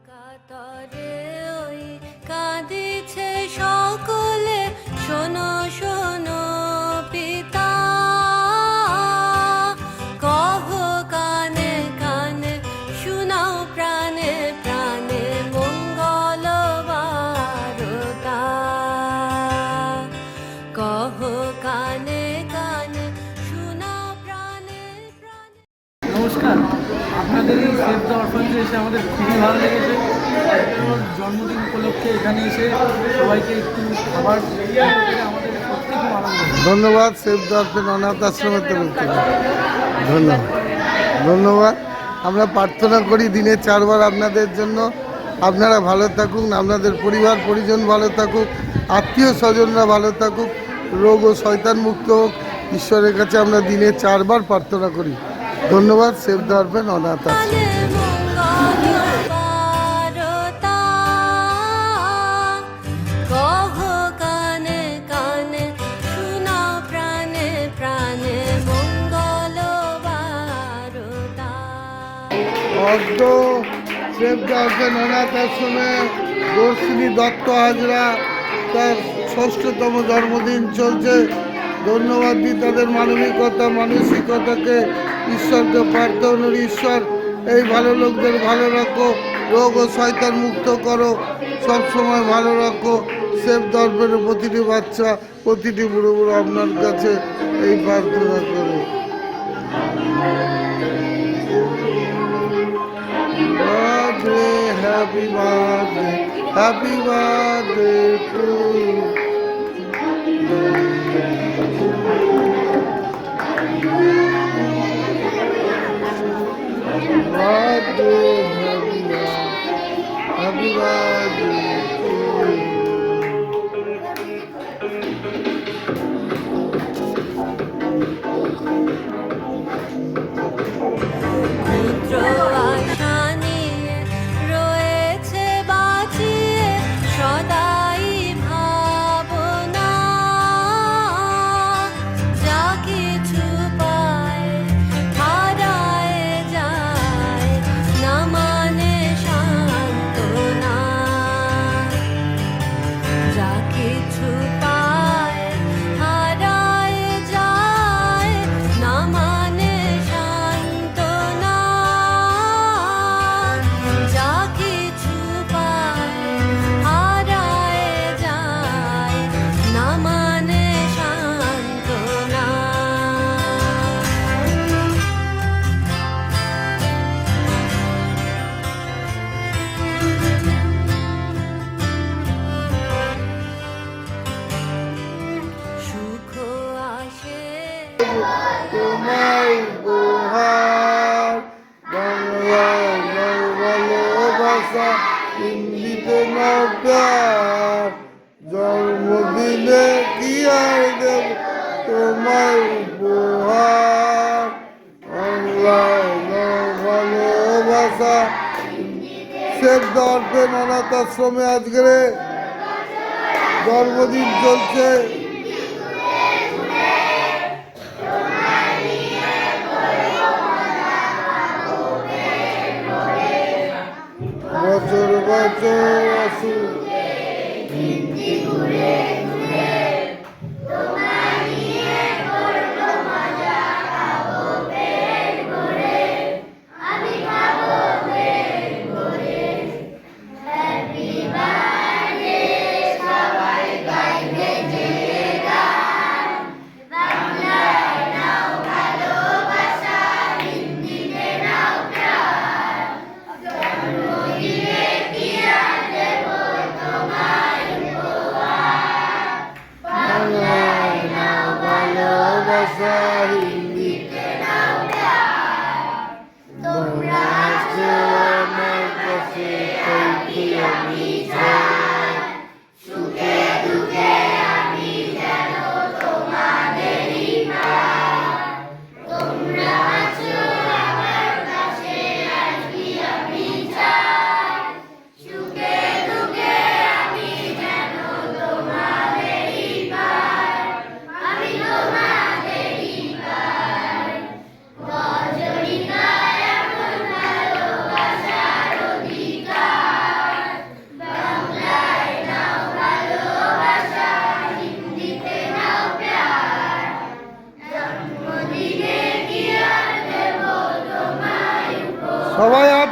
কাতরে ওই কাঁদিছে সকলে, শোনো শোনো পিতা, কহ কানে কানে, শুনাও প্রাণে প্রাণে মঙ্গল বারতা, কহ কানে কানে, শুনাও প্রাণে প্রাণে। নমস্কার, আপনাদের এই সেভ দ্য অরফানেজে এসে আমাদের খুবই ভালো লেগেছে। ওর জন্মদিন উপলক্ষে এখানে এসে সবাইকে একটু খাবার আমাদের সত্যি খুব আনন্দ। ধন্যবাদ সেভ দ্য অরফান অনাথ আশ্রমের তরফ থেকে ধন্যবাদ। ধন্যবাদ। আমরা প্রার্থনা করি দিনে 4 বার আপনাদের জন্য, আপনারা ভালো থাকুন, আপনাদের পরিবার পরিজন ভালো থাকুক, আত্মীয় স্বজনরা ভালো থাকুক, রোগ ও শয়তান মুক্ত হোক। ঈশ্বরের কাছে আমরা দিনে 4 বার প্রার্থনা করি। ধন্যবাদ সেভ দ্য অরফান অনাথ আশ্রম। অর্ধ সেভ দ্য অরফান অনাথ আশ্রমে দর্শিনী দত্ত হাজরা তার 6ষ্ঠতম জন্মদিন চলছে। ধন্যবাদ দিই তাদের মানবিকতা মানসিকতাকে। ঈশ্বরকে প্রার্থনা, ঈশ্বর এই ভালো লোকদের ভালো রাখো, রোগ ও শয়তান মুক্ত করো, সব সময় ভালো রাখো। সেভ দ্য অরফানের প্রতিটি বাচ্চা, প্রতিটি বুড়ো বুড়ো আপনার কাছে এই প্রার্থনা করে। Happy birthday, happy birthday to you. Birthday, happy birthday to you. তোমায় উপহার বাংলায় নয় ভালোবাসা, হিন্দিতে নয় প্যার, জন্মদিনে কি আর দেব তোমায় উপহার, বাংলায় নয় ভালোবাসা। সেভ দ্য অরফান অনাথ আশ্রমে আজকে জন্মদিন চলছে। বছর বছর আসুক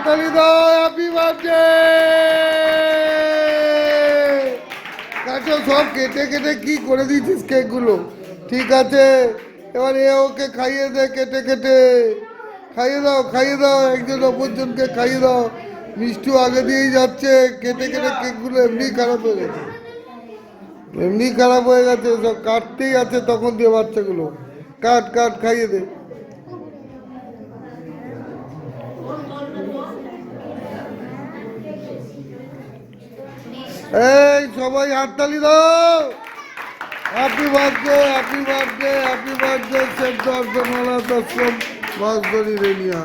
হাততালি দাও, হ্যাপি বার্থডে। কাটো, সব কেটে কেটে কি করে দিয়েছিস কেকগুলো? ঠিক আছে, এবার ওকে খাইয়ে দে, কেটে কেটে খাইয়ে দাও, একজন অপরজনকে খাইয়ে দাও। মিষ্টি আগে দিয়েই যাচ্ছে, কেটে কেটে কেকগুলো এমনি খারাপ হয়ে গেছে, সব কাটতেই আছে তখন দিয়ে বাচ্চাগুলো। কাট খাইয়ে দে। এই সবাই হাততালি দাও, happy birthday save the orphanage আশ্রম বাঁশবাড়ি রেনিয়া।